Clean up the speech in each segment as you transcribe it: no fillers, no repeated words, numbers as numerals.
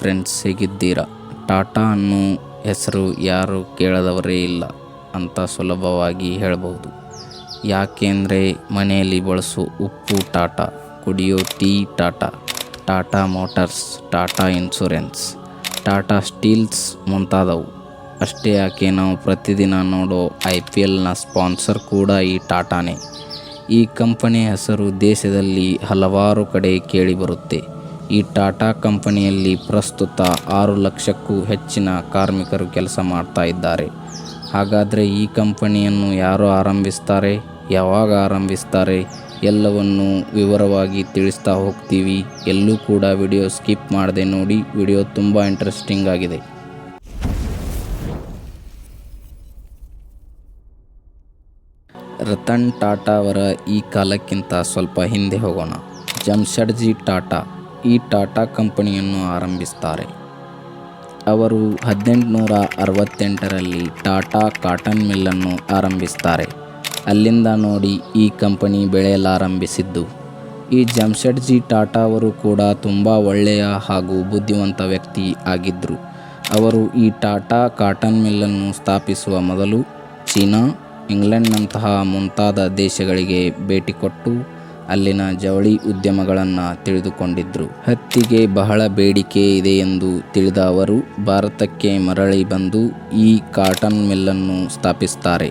Friends, ಹೇಗಿದ್ದೀರಾ? ಟಾಟಾ ಅನ್ನೋ ಹೆಸರು ಯಾರೂ ಕೇಳದವರೇ ಇಲ್ಲ ಅಂತ ಸುಲಭವಾಗಿ ಹೇಳಬಹುದು. ಯಾಕೆಂದರೆ ಮನೆಯಲ್ಲಿ ಬಳಸೋ ಉಪ್ಪು ಟಾಟಾ, ಕುಡಿಯೋ tea Tata, Tata motors, Tata insurance, Tata steels ಮುಂತಾದವು. ಅಷ್ಟೇ ಯಾಕೆ, ನಾವು ಪ್ರತಿದಿನ ನೋಡೋ IPLನ ಸ್ಪಾನ್ಸರ್ ಕೂಡ ಈ ಟಾಟಾನೇ. ಈ ಕಂಪನಿ ಹೆಸರು ದೇಶದಲ್ಲಿ ಹಲವಾರು ಕಡೆ ಕೇಳಿಬರುತ್ತೆ. ಈ ಟಾಟಾ ಕಂಪನಿಯಲ್ಲಿ ಪ್ರಸ್ತುತ 6 ಲಕ್ಷಕ್ಕೂ ಹೆಚ್ಚಿನ ಕಾರ್ಮಿಕರು ಕೆಲಸ ಮಾಡ್ತಾ ಇದ್ದಾರೆ. ಹಾಗಾದರೆ ಈ ಕಂಪನಿಯನ್ನು ಯಾರು ಆರಂಭಿಸ್ತಾರೆ, ಯಾವಾಗ ಆರಂಭಿಸ್ತಾರೆ ಎಲ್ಲವನ್ನೂ ವಿವರವಾಗಿ ತಿಳಿಸ್ತಾ ಹೋಗ್ತೀವಿ. ಎಲ್ಲೂ ಕೂಡ ವಿಡಿಯೋ ಸ್ಕಿಪ್ ಮಾಡದೆ ನೋಡಿ. ವಿಡಿಯೋ ತುಂಬ ಇಂಟ್ರೆಸ್ಟಿಂಗ್ ಆಗಿದೆ. ರತನ್ ಟಾಟಾ ಅವರ ಈ ಕಾಲಕ್ಕಿಂತ ಸ್ವಲ್ಪ ಹಿಂದೆ ಹೋಗೋಣ. ಜಮ್ಶೆಡ್ಜಿ ಟಾಟಾ ಈ ಟಾಟಾ ಕಂಪನಿಯನ್ನು ಆರಂಭಿಸ್ತಾರೆ. ಅವರು 1868ರಲ್ಲಿ ಟಾಟಾ ಕಾಟನ್ ಮಿಲ್ಲನ್ನು ಆರಂಭಿಸ್ತಾರೆ. ಅಲ್ಲಿಂದ ನೋಡಿ ಈ ಕಂಪನಿ ಬೆಳೆಯಲಾರಂಭಿಸಿದ್ದು. ಈ ಜಮ್ಶೆಡ್ಜಿ ಟಾಟಾ ಅವರು ಕೂಡ ತುಂಬ ಒಳ್ಳೆಯ ಹಾಗೂ ಬುದ್ಧಿವಂತ ವ್ಯಕ್ತಿ ಆಗಿದ್ದರು. ಅವರು ಈ ಟಾಟಾ ಕಾಟನ್ ಮಿಲ್ಲನ್ನು ಸ್ಥಾಪಿಸುವ ಮೊದಲು ಚೀನಾ, ಇಂಗ್ಲೆಂಡ್ನಂತಹ ಮುಂತಾದ ದೇಶಗಳಿಗೆ ಭೇಟಿ ಕೊಟ್ಟು ಅಲ್ಲಿನ ಜವಳಿ ಉದ್ಯಮಗಳನ್ನು ತಿಳಿದುಕೊಂಡಿದ್ದರು. ಹತ್ತಿಗೆ ಬಹಳ ಬೇಡಿಕೆ ಇದೆ ಎಂದು ತಿಳಿದ ಅವರು ಭಾರತಕ್ಕೆ ಮರಳಿ ಬಂದು ಈ ಕಾಟನ್ ಮಿಲ್ಲನ್ನು ಸ್ಥಾಪಿಸ್ತಾರೆ.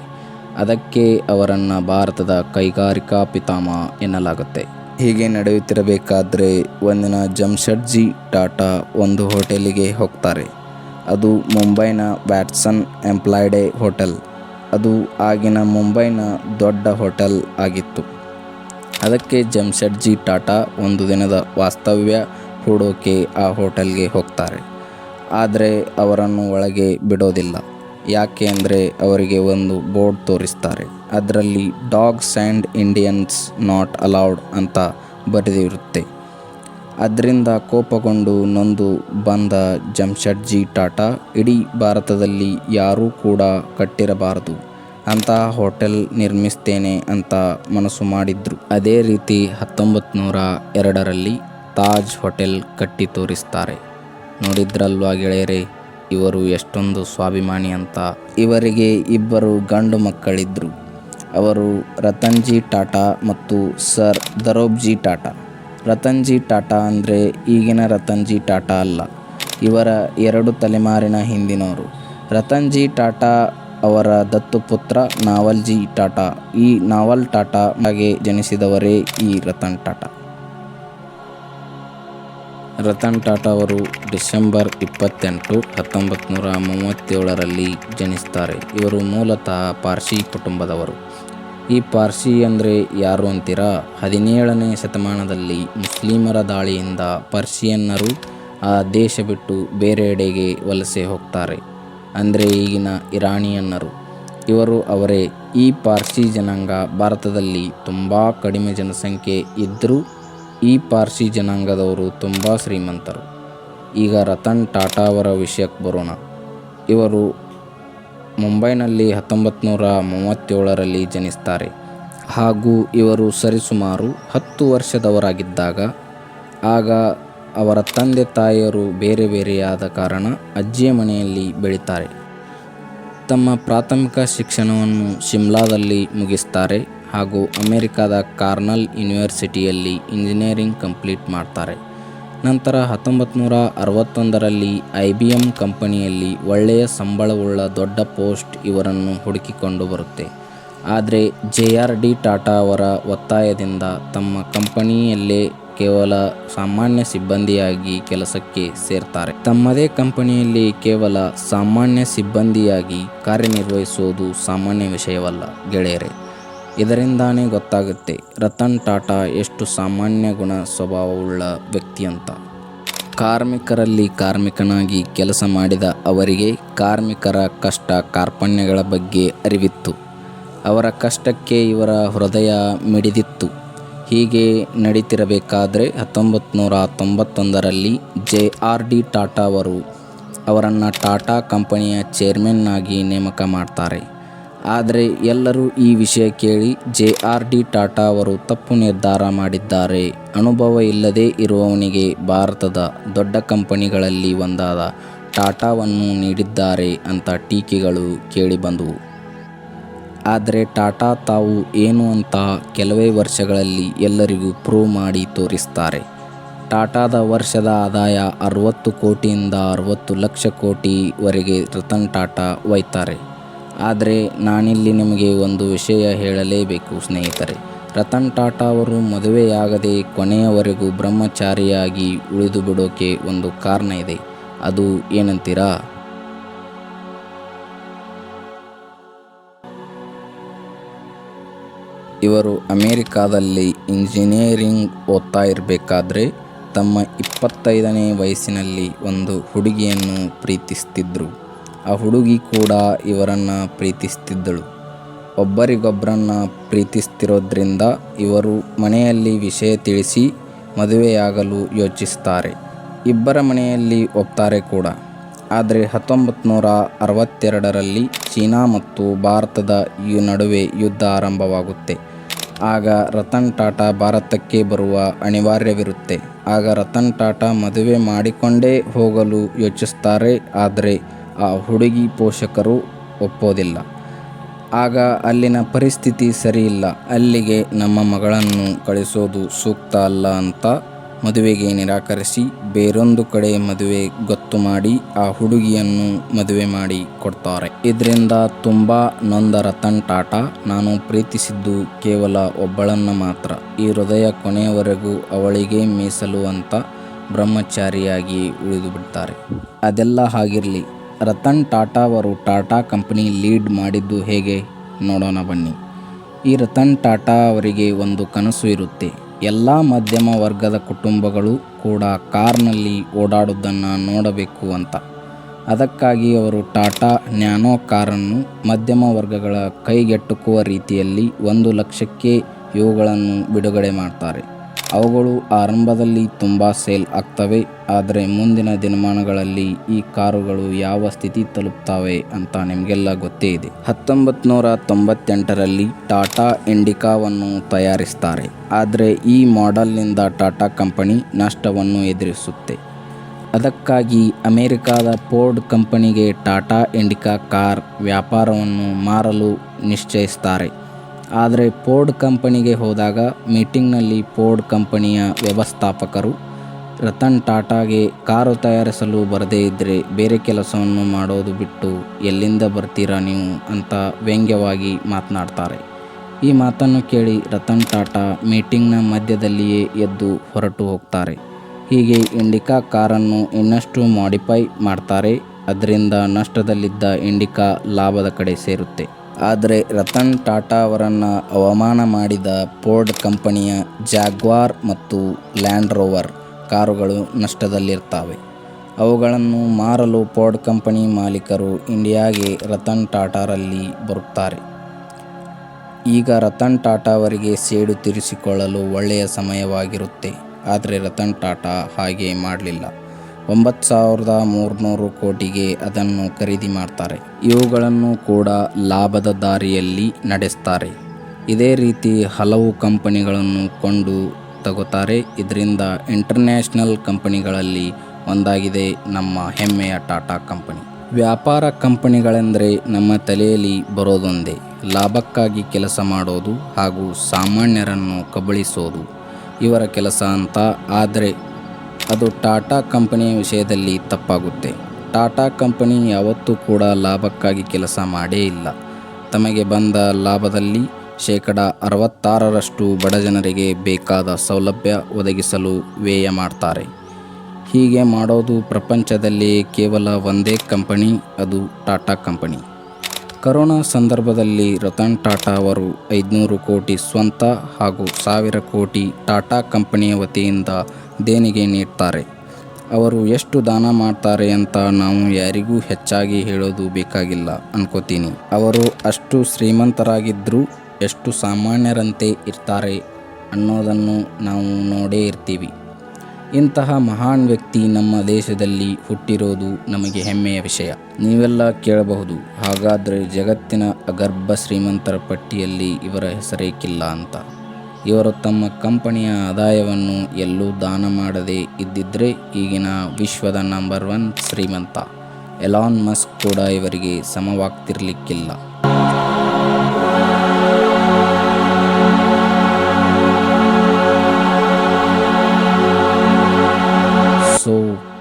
ಅದಕ್ಕೆ ಅವರನ್ನು ಭಾರತದ ಕೈಗಾರಿಕಾ ಪಿತಾಮಹ ಎನ್ನಲಾಗುತ್ತೆ. ಹೀಗೆ ನಡೆಯುತ್ತಿರಬೇಕಾದ್ರೆ ಒಂದಿನ ಜಮ್ಶೆಡ್ಜಿ ಟಾಟಾ ಒಂದು ಹೋಟೆಲಿಗೆ ಹೋಗ್ತಾರೆ. ಅದು ಮುಂಬೈನ ವ್ಯಾಟ್ಸನ್ ಎಂಪ್ಲಾಯ್ಡೆ ಹೋಟೆಲ್. ಅದು ಆಗಿನ ಮುಂಬೈನ ದೊಡ್ಡ ಹೋಟೆಲ್ ಆಗಿತ್ತು. ಅದಕ್ಕೆ ಜಮ್ಶೆಡ್ಜಿ ಟಾಟಾ ಒಂದು ದಿನದ ವಾಸ್ತವ್ಯ ಹೂಡೋಕೆ ಆ ಹೋಟೆಲ್ಗೆ ಹೋಗ್ತಾರೆ. ಆದರೆ ಅವರನ್ನು ಒಳಗೆ ಬಿಡೋದಿಲ್ಲ. ಯಾಕೆ ಅಂದರೆ ಅವರಿಗೆ ಒಂದು ಬೋರ್ಡ್ ತೋರಿಸ್ತಾರೆ. ಅದರಲ್ಲಿ dogs and Indians not allowed ಅಂತ ಬರೆದಿರುತ್ತೆ. ಅದರಿಂದ ಕೋಪಗೊಂಡು ನೊಂದು ಬಂದ ಜಮ್ಶೆಡ್ಜಿ ಟಾಟಾ ಇಡೀ ಭಾರತದಲ್ಲಿ ಯಾರೂ ಕೂಡ ಕಟ್ಟಿರಬಾರದು ಅಂತಹ ಹೋಟೆಲ್ ನಿರ್ಮಿಸ್ತೇನೆ ಅಂತ ಮನಸ್ಸು ಮಾಡಿದ್ರು. ಅದೇ ರೀತಿ 1902ರಲ್ಲಿ ತಾಜ್ ಹೋಟೆಲ್ ಕಟ್ಟಿ ತೋರಿಸ್ತಾರೆ. ನೋಡಿದ್ರಲ್ವಾ ಗೆಳೆಯರೇ, ಇವರು ಎಷ್ಟೊಂದು ಸ್ವಾಭಿಮಾನಿ ಅಂತ. ಇವರಿಗೆ 2 ಗಂಡು ಮಕ್ಕಳಿದ್ರು. ಅವರು ರತನ್ಜಿ ಟಾಟಾ ಮತ್ತು ಸರ್ ದರೋಬ್ಜಿ ಟಾಟಾ. ರತನ್ಜಿ ಟಾಟಾ ಅಂದರೆ ಈಗಿನ ರತನ್ಜಿ ಟಾಟಾ ಅಲ್ಲ, ಇವರ 2 ತಲೆಮಾರಿನ ಹಿಂದಿನವರು. ರತನ್ಜಿ ಟಾಟಾ ಅವರ ದತ್ತುಪುತ್ರ ನಾವಲ್ಜಿ ಟಾಟಾ. ಈ ನಾವಲ್ ಟಾಟಾ ಹಾಗೆ ಜನಿಸಿದವರೇ ಈ ರತನ್ ಟಾಟಾ. ರತನ್ ಟಾಟಾ ಅವರು ಡಿಸೆಂಬರ್ 28, 1937ರಲ್ಲಿ ಜನಿಸ್ತಾರೆ. ಇವರು ಮೂಲತಃ ಪಾರ್ಸಿ ಕುಟುಂಬದವರು. ಈ ಪಾರ್ಸಿ ಅಂದರೆ ಯಾರು ಅಂತೀರಾ? 17ನೇ ಶತಮಾನದಲ್ಲಿ ಮುಸ್ಲಿಮರ ದಾಳಿಯಿಂದ ಪರ್ಷಿಯನ್ನರು ಆ ದೇಶ ಬಿಟ್ಟು ಬೇರೆಡೆಗೆ ವಲಸೆ ಹೋಗ್ತಾರೆ. ಅಂದರೆ ಈಗಿನ ಇರಾನಿಯನ್ನರು. ಇವರು ಅವರೇ. ಈ ಪಾರ್ಸಿ ಜನಾಂಗ ಭಾರತದಲ್ಲಿ ತುಂಬ ಕಡಿಮೆ ಜನಸಂಖ್ಯೆ ಇದ್ದರೂ ಈ ಪಾರ್ಸಿ ಜನಾಂಗದವರು ತುಂಬ ಶ್ರೀಮಂತರು. ಈಗ ರತನ್ ಟಾಟಾ ಅವರ ವಿಷಯಕ್ಕೆ ಬರೋಣ. ಇವರು ಮುಂಬೈನಲ್ಲಿ 1937ರಲ್ಲಿ ಜನಿಸ್ತಾರೆ. ಹಾಗೂ ಇವರು ಸರಿಸುಮಾರು 10 ವರ್ಷದವರಾಗಿದ್ದಾಗ ಆಗ ಅವರ ತಂದೆ ತಾಯಿಯರು ಬೇರೆ ಬೇರೆಯಾದ ಕಾರಣ ಅಜ್ಜಿಯ ಮನೆಯಲ್ಲಿ ಬೆಳೀತಾರೆ. ತಮ್ಮ ಪ್ರಾಥಮಿಕ ಶಿಕ್ಷಣವನ್ನು ಶಿಮ್ಲಾದಲ್ಲಿ ಮುಗಿಸ್ತಾರೆ ಹಾಗೂ ಅಮೆರಿಕದ ಕಾರ್ನೆಲ್ ಯೂನಿವರ್ಸಿಟಿಯಲ್ಲಿ ಇಂಜಿನಿಯರಿಂಗ್ ಕಂಪ್ಲೀಟ್ ಮಾಡ್ತಾರೆ. ನಂತರ 1961ರಲ್ಲಿ IBM ಕಂಪನಿಯಲ್ಲಿ ಒಳ್ಳೆಯ ಸಂಬಳವುಳ್ಳ ದೊಡ್ಡ ಪೋಸ್ಟ್ ಇವರನ್ನು ಹುಡುಕಿಕೊಂಡು ಬರುತ್ತೆ. ಆದರೆ JRD ಟಾಟಾ ಅವರ ಒತ್ತಾಯದಿಂದ ತಮ್ಮ ಕಂಪನಿಯಲ್ಲೇ ಕೇವಲ ಸಾಮಾನ್ಯ ಸಿಬ್ಬಂದಿಯಾಗಿ ಕೆಲಸಕ್ಕೆ ಸೇರ್ತಾರೆ. ತಮ್ಮದೇ ಕಂಪನಿಯಲ್ಲಿ ಕೇವಲ ಸಾಮಾನ್ಯ ಸಿಬ್ಬಂದಿಯಾಗಿ ಕಾರ್ಯನಿರ್ವಹಿಸುವುದು ಸಾಮಾನ್ಯ ವಿಷಯವಲ್ಲ ಗೆಳೆಯರೇ. ಇದರಿಂದಾನೇ ಗೊತ್ತಾಗುತ್ತೆ ರತನ್ ಟಾಟಾ ಎಷ್ಟು ಸಾಮಾನ್ಯ ಗುಣ ಸ್ವಭಾವವುಳ್ಳ ವ್ಯಕ್ತಿ ಅಂತ. ಕಾರ್ಮಿಕರಲ್ಲಿ ಕಾರ್ಮಿಕನಾಗಿ ಕೆಲಸ ಮಾಡಿದ ಅವರಿಗೆ ಕಾರ್ಮಿಕರ ಕಷ್ಟ ಕಾರ್ಪಣ್ಯಗಳ ಬಗ್ಗೆ ಅರಿವಿತ್ತು. ಅವರ ಕಷ್ಟಕ್ಕೆ ಇವರ ಹೃದಯ ಮಿಡಿದಿತ್ತು. ಹೀಗೆ ನಡೀತಿರಬೇಕಾದ್ರೆ 1991ರಲ್ಲಿ JRD ಟಾಟಾ ಅವರನ್ನು ಟಾಟಾ ಕಂಪನಿಯ ಚೇರ್ಮನ್ ಆಗಿ ನೇಮಕ ಮಾಡ್ತಾರೆ. ಆದರೆ ಎಲ್ಲರೂ ಈ ವಿಷಯ ಕೇಳಿ JRD ಟಾಟಾ ಅವರು ತಪ್ಪು ನಿರ್ಧಾರ ಮಾಡಿದ್ದಾರೆ. ಅನುಭವ ಇಲ್ಲದೇ ಇರುವವನಿಗೆ ಭಾರತದ ದೊಡ್ಡ ಕಂಪನಿಗಳಲ್ಲಿ ಒಂದಾದ ಟಾಟಾವನ್ನು ನೀಡಿದ್ದಾರೆ ಅಂತ ಟೀಕೆಗಳು ಕೇಳಿಬಂದವು. ಆದರೆ ಟಾಟಾ ತಾವು ಏನು ಅಂತ ಕೆಲವೇ ವರ್ಷಗಳಲ್ಲಿ ಎಲ್ಲರಿಗೂ ಪ್ರೂವ್ ಮಾಡಿ ತೋರಿಸ್ತಾರೆ. ಟಾಟಾದ ವರ್ಷದ ಆದಾಯ 60 ಕೋಟಿಯಿಂದ 60 ಲಕ್ಷ ಕೋಟಿವರೆಗೆ ರತನ್ ಟಾಟಾ ಒಯ್ತಾರೆ. ಆದರೆ ನಾನಿಲ್ಲಿ ನಿಮಗೆ ಒಂದು ವಿಷಯ ಹೇಳಲೇಬೇಕು ಸ್ನೇಹಿತರೆ. ರತನ್ ಟಾಟಾ ಅವರು ಮದುವೆಯಾಗದೆ ಕೊನೆಯವರೆಗೂ ಬ್ರಹ್ಮಚಾರಿಯಾಗಿ ಉಳಿದು ಬಿಡೋಕೆ ಒಂದು ಕಾರಣ ಇದೆ. ಅದು ಏನಂತೀರಾ? ಇವರು ಅಮೇರಿಕಾದಲ್ಲಿ ಇಂಜಿನಿಯರಿಂಗ್ ಓದ್ತಾ ಇರಬೇಕಾದ್ರೆ ತಮ್ಮ 25ನೇ ವಯಸ್ಸಿನಲ್ಲಿ ಒಂದು ಹುಡುಗಿಯನ್ನು ಪ್ರೀತಿಸ್ತಿದ್ರು. ಆ ಹುಡುಗಿ ಕೂಡ ಇವರನ್ನು ಪ್ರೀತಿಸ್ತಿದ್ದಳು. ಒಬ್ಬರಿಗೊಬ್ಬರನ್ನು ಪ್ರೀತಿಸ್ತಿರೋದ್ರಿಂದ ಇವರು ಮನೆಯಲ್ಲಿ ವಿಷಯ ತಿಳಿಸಿ ಮದುವೆಯಾಗಲು ಯೋಚಿಸ್ತಾರೆ. ಇಬ್ಬರ ಮನೆಯಲ್ಲಿ ಒಪ್ತಾರೆ ಕೂಡ. ಆದರೆ 1962ರಲ್ಲಿ ಚೀನಾ ಮತ್ತು ಭಾರತದ ನಡುವೆ ಯುದ್ಧ ಆರಂಭವಾಗುತ್ತೆ. ಆಗ ರತನ್ ಟಾಟಾ ಭಾರತಕ್ಕೆ ಬರುವ ಅನಿವಾರ್ಯವಿರುತ್ತೆ. ಆಗ ರತನ್ ಟಾಟಾ ಮದುವೆ ಮಾಡಿಕೊಂಡೇ ಹೋಗಲು ಯೋಚಿಸ್ತಾರೆ. ಆದರೆ ಆ ಹುಡುಗಿ ಪೋಷಕರು ಒಪ್ಪೋದಿಲ್ಲ. ಆಗ ಅಲ್ಲಿನ ಪರಿಸ್ಥಿತಿ ಸರಿಯಿಲ್ಲ. ಅಲ್ಲಿಗೆ ನಮ್ಮ ಮಗಳನ್ನು ಕಳಿಸೋದು ಸೂಕ್ತ ಅಲ್ಲ ಅಂತ ಮದುವೆಗೆ ನಿರಾಕರಿಸಿ ಬೇರೊಂದು ಕಡೆ ಮದುವೆ ಗೊತ್ತು ಮಾಡಿ ಆ ಹುಡುಗಿಯನ್ನು ಮದುವೆ ಮಾಡಿ ಕೊಡ್ತಾರೆ. ಇದರಿಂದ ತುಂಬ ನೊಂದ ರತನ್ ಟಾಟಾ, ನಾನು ಪ್ರೀತಿಸಿದ್ದು ಕೇವಲ ಒಬ್ಬಳನ್ನು ಮಾತ್ರ, ಈ ಹೃದಯ ಕೊನೆಯವರೆಗೂ ಅವಳಿಗೆ ಮೀಸಲು ಅಂತ ಬ್ರಹ್ಮಚಾರಿಯಾಗಿ ಉಳಿದು ಬಿಡ್ತಾರೆ. ಅದೆಲ್ಲ ಹಾಗಿರಲಿ, ರತನ್ ಟಾಟಾ ಅವರು ಟಾಟಾ ಕಂಪನಿ ಲೀಡ್ ಮಾಡಿದ್ದು ಹೇಗೆ ನೋಡೋಣ ಬನ್ನಿ. ಈ ರತನ್ ಟಾಟಾ ಅವರಿಗೆ ಒಂದು ಕನಸು ಇರುತ್ತೆ. ಎಲ್ಲ ಮಧ್ಯಮ ವರ್ಗದ ಕುಟುಂಬಗಳು ಕೂಡ ಕಾರ್ನಲ್ಲಿ ಓಡಾಡೋದನ್ನು ನೋಡಬೇಕು ಅಂತ. ಅದಕ್ಕಾಗಿ ಅವರು ಟಾಟಾ ನ್ಯಾನೋ ಕಾರನ್ನು ಮಧ್ಯಮ ವರ್ಗಗಳ ಕೈಗೆಟುಕುವ ರೀತಿಯಲ್ಲಿ 1 ಲಕ್ಷಕ್ಕೆ ಇವುಗಳನ್ನು ಬಿಡುಗಡೆ ಮಾಡ್ತಾರೆ. ಅವುಗಳು ಆರಂಭದಲ್ಲಿ ತುಂಬ ಸೇಲ್ ಆಗ್ತವೆ. ಆದರೆ ಮುಂದಿನ ದಿನಮಾನಗಳಲ್ಲಿ ಈ ಕಾರುಗಳು ಯಾವ ಸ್ಥಿತಿ ತಲುಪ್ತವೆ ಅಂತ ನಿಮಗೆಲ್ಲ ಗೊತ್ತೇ ಇದೆ. 1998ರಲ್ಲಿ ಟಾಟಾ ಇಂಡಿಕಾವನ್ನು ತಯಾರಿಸ್ತಾರೆ. ಆದರೆ ಈ ಮಾಡೆಲ್ನಿಂದ ಟಾಟಾ ಕಂಪನಿ ನಷ್ಟವನ್ನು ಎದುರಿಸುತ್ತೆ. ಅದಕ್ಕಾಗಿ ಅಮೆರಿಕಾದ ಫೋರ್ಡ್ ಕಂಪನಿಗೆ ಟಾಟಾ ಇಂಡಿಕಾ ಕಾರ್ ವ್ಯಾಪಾರವನ್ನು ಮಾರಲು ನಿಶ್ಚಯಿಸ್ತಾರೆ. ಆದರೆ ಫೋರ್ಡ್ ಕಂಪನಿಗೆ ಹೋದಾಗ ಮೀಟಿಂಗ್ನಲ್ಲಿ ಫೋರ್ಡ್ ಕಂಪನಿಯ ವ್ಯವಸ್ಥಾಪಕರು ರತನ್ ಟಾಟಾಗೆ ಕಾರು ತಯಾರಿಸಲು ಬರದೇ ಇದ್ದರೆ ಬೇರೆ ಕೆಲಸವನ್ನು ಮಾಡೋದು ಬಿಟ್ಟು ಎಲ್ಲಿಂದ ಬರ್ತೀರಾ ನೀವು ಅಂತ ವ್ಯಂಗ್ಯವಾಗಿ ಮಾತನಾಡ್ತಾರೆ. ಈ ಮಾತನ್ನು ಕೇಳಿ ರತನ್ ಟಾಟಾ ಮೀಟಿಂಗ್ನ ಮಧ್ಯದಲ್ಲಿಯೇ ಎದ್ದು ಹೊರಟು ಹೋಗ್ತಾರೆ. ಹೀಗೆ ಇಂಡಿಕಾ ಕಾರನ್ನು ಇನ್ನಷ್ಟು ಮಾಡಿಫೈ ಮಾಡ್ತಾರೆ. ಅದರಿಂದ ನಷ್ಟದಲ್ಲಿದ್ದ ಇಂಡಿಕಾ ಲಾಭದ ಕಡೆ ಸೇರುತ್ತೆ. ಆದರೆ ರತನ್ ಟಾಟಾ ಅವರನ್ನು ಅವಮಾನ ಮಾಡಿದ ಫೋರ್ಡ್ ಕಂಪನಿಯ ಜಾಗ್ವಾರ್ ಮತ್ತು ಲ್ಯಾಂಡ್ ರೋವರ್ ಕಾರುಗಳು ನಷ್ಟದಲ್ಲಿರ್ತವೆ. ಅವುಗಳನ್ನು ಮಾರಲು ಫೋರ್ಡ್ ಕಂಪನಿ ಮಾಲೀಕರು ಇಂಡಿಯಾಗೆ ರತನ್ ಟಾಟಾರಲ್ಲಿ ಬರುತ್ತಾರೆ. ಈಗ ರತನ್ ಟಾಟಾ ಅವರಿಗೆ ಸೇಡು ತೀರಿಸಿಕೊಳ್ಳಲು ಒಳ್ಳೆಯ ಸಮಯವಾಗಿರುತ್ತೆ. ಆದರೆ ರತನ್ ಟಾಟಾ ಹಾಗೆ ಮಾಡಲಿಲ್ಲ. 9,300 ಕೋಟಿಗೆ ಅದನ್ನು ಖರೀದಿ ಮಾಡ್ತಾರೆ. ಇವುಗಳನ್ನು ಕೂಡ ಲಾಭದ ದಾರಿಯಲ್ಲಿ ನಡೆಸ್ತಾರೆ. ಇದೇ ರೀತಿ ಹಲವು ಕಂಪನಿಗಳನ್ನು ಕೊಂಡು ತಗೋತಾರೆ. ಇದರಿಂದ ಇಂಟರ್ನ್ಯಾಷನಲ್ ಕಂಪನಿಗಳಲ್ಲಿ ಒಂದಾಗಿದೆ ನಮ್ಮ ಹೆಮ್ಮೆಯ ಟಾಟಾ ಕಂಪನಿ. ವ್ಯಾಪಾರ ಕಂಪನಿಗಳೆಂದರೆ ನಮ್ಮ ತಲೆಯಲ್ಲಿ ಬರೋದೊಂದೇ, ಲಾಭಕ್ಕಾಗಿ ಕೆಲಸ ಮಾಡೋದು ಹಾಗೂ ಸಾಮಾನ್ಯರನ್ನು ಕಬಳಿಸೋದು ಇವರ ಕೆಲಸ ಅಂತ. ಆದರೆ ಅದು ಟಾಟಾ ಕಂಪನಿಯ ವಿಷಯದಲ್ಲಿ ತಪ್ಪಾಗುತ್ತೆ. ಟಾಟಾ ಕಂಪನಿ ಯಾವತ್ತೂ ಕೂಡ ಲಾಭಕ್ಕಾಗಿ ಕೆಲಸ ಮಾಡೇ ಇಲ್ಲ. ತಮಗೆ ಬಂದ ಲಾಭದಲ್ಲಿ 66% ಬಡ ಜನರಿಗೆ ಬೇಕಾದ ಸೌಲಭ್ಯ ಒದಗಿಸಲು ವ್ಯಯ ಮಾಡ್ತಾರೆ. ಹೀಗೆ ಮಾಡೋದು ಪ್ರಪಂಚದಲ್ಲಿ ಕೇವಲ ಒಂದೇ ಕಂಪನಿ, ಅದು ಟಾಟಾ ಕಂಪನಿ. ಕರೋನಾ ಸಂದರ್ಭದಲ್ಲಿ ರತನ್ ಟಾಟಾ ಅವರು 500 ಕೋಟಿ ಸ್ವಂತ ಹಾಗೂ 1000 ಕೋಟಿ ಟಾಟಾ ಕಂಪನಿಯ ವತಿಯಿಂದ ದೇಣಿಗೆ ನೀಡ್ತಾರೆ. ಅವರು ಎಷ್ಟು ದಾನ ಮಾಡ್ತಾರೆ ಅಂತ ನಾವು ಯಾರಿಗೂ ಹೆಚ್ಚಾಗಿ ಹೇಳೋದು ಬೇಕಾಗಿಲ್ಲ ಅನ್ಕೋತೀನಿ. ಅವರು ಅಷ್ಟು ಶ್ರೀಮಂತರಾಗಿದ್ದರೂ ಎಷ್ಟು ಸಾಮಾನ್ಯರಂತೆ ಇರ್ತಾರೆ ಅನ್ನೋದನ್ನು ನಾವು ನೋಡೇ ಇರ್ತೀವಿ. ಇಂತಹ ಮಹಾನ್ ವ್ಯಕ್ತಿ ನಮ್ಮ ದೇಶದಲ್ಲಿ ಹುಟ್ಟಿರೋದು ನಮಗೆ ಹೆಮ್ಮೆಯ ವಿಷಯ. ನೀವೆಲ್ಲ ಕೇಳಬಹುದು, ಹಾಗಾದರೆ ಜಗತ್ತಿನ ಅಗರ್ಭ ಶ್ರೀಮಂತರ ಪಟ್ಟಿಯಲ್ಲಿ ಇವರ ಹೆಸರೇಕಿಲ್ಲ ಅಂತ. ಇವರು ತಮ್ಮ ಕಂಪನಿಯ ಆದಾಯವನ್ನು ಎಲ್ಲೂ ದಾನ ಮಾಡದೇ ಇದ್ದಿದ್ರೆ ಈಗಿನ ವಿಶ್ವದ ನಂಬರ್ 1 ಶ್ರೀಮಂತ ಎಲಾನ್ ಮಸ್ಕ್ ಕೂಡ ಇವರಿಗೆ ಸಮವಾಗ್ತಿರ್ಲಿಕ್ಕಿಲ್ಲ. ಸೊ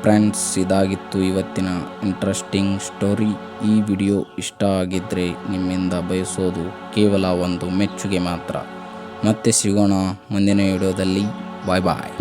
ಫ್ರೆಂಡ್ಸ್, ಇದಾಗಿತ್ತು ಇವತ್ತಿನ ಇಂಟ್ರೆಸ್ಟಿಂಗ್ ಸ್ಟೋರಿ. ಈ ವಿಡಿಯೋ ಇಷ್ಟ ಆಗಿದ್ದರೆ ನಿಮ್ಮಿಂದ ಬಯಸೋದು ಕೇವಲ ಒಂದು ಮೆಚ್ಚುಗೆ ಮಾತ್ರ. ಮತ್ತೆ ಸಿಗೋಣ ಮುಂದಿನ ವಿಡಿಯೋದಲ್ಲಿ. ಬಾಯ್ ಬಾಯ್.